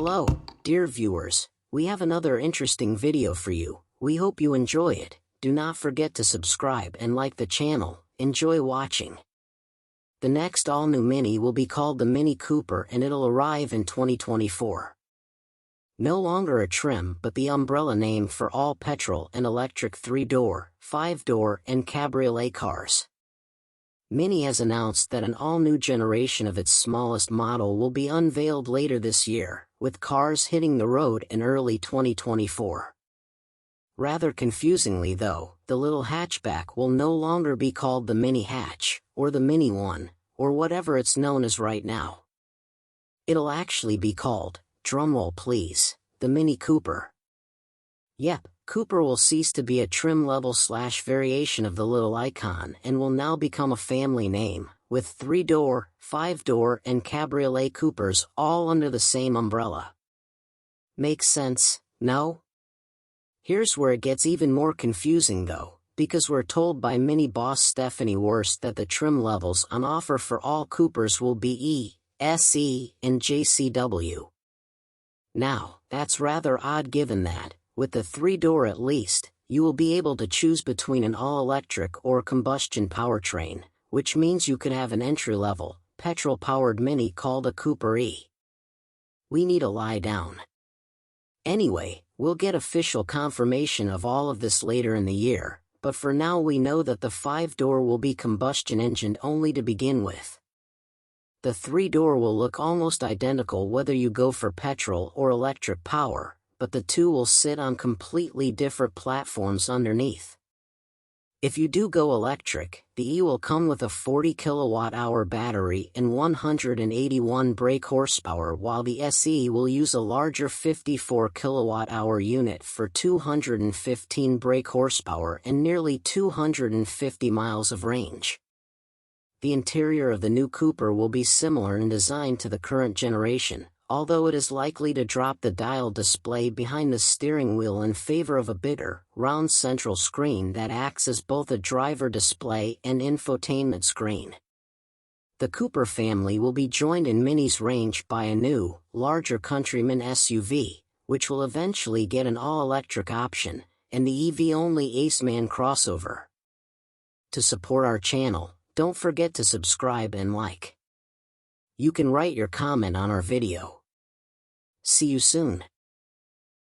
Hello, dear viewers. We have another interesting video for you. We hope you enjoy it. Do not forget to subscribe and like the channel. Enjoy watching. The next all-new Mini will be called the Mini Cooper and it'll arrive in 2024. No longer a trim but the umbrella name for all petrol and electric 3-door, 5-door and cabriolet cars. Mini has announced that an all-new generation of its smallest model will be unveiled later this year, with cars hitting the road in early 2024. Rather confusingly though, the little hatchback will no longer be called the Mini Hatch, or the Mini One, or whatever it's known as right now. It'll actually be called, drumroll please, the Mini Cooper. Yep, Cooper will cease to be a trim level / variation of the little icon and will now become a family name, with 3-door, 5-door and cabriolet Coopers all under the same umbrella. Makes sense, no? Here's where it gets even more confusing though, because we're told by Mini boss Stephanie Wurst that the trim levels on offer for all Coopers will be E, SE and JCW. Now, that's rather odd given that, with the 3-door at least, you will be able to choose between an all-electric or combustion powertrain, which means you could have an entry-level, petrol-powered Mini called a Cooper E. We need a lie down. Anyway, we'll get official confirmation of all of this later in the year, but for now we know that the 5-door will be combustion engined only to begin with. The 3-door will look almost identical whether you go for petrol or electric power, but the two will sit on completely different platforms underneath. If you do go electric, the E will come with a 40 kWh battery and 181 brake horsepower, while the SE will use a larger 54 kWh unit for 215 brake horsepower and nearly 250 miles of range. The interior of the new Cooper will be similar in design to the current generation, although it is likely to drop the dial display behind the steering wheel in favor of a bigger, round central screen that acts as both a driver display and infotainment screen. The Cooper family will be joined in Mini's range by a new, larger Countryman SUV, which will eventually get an all-electric option, and the EV-only Aceman crossover. To support our channel, don't forget to subscribe and like. You can write your comment on our video. See you soon.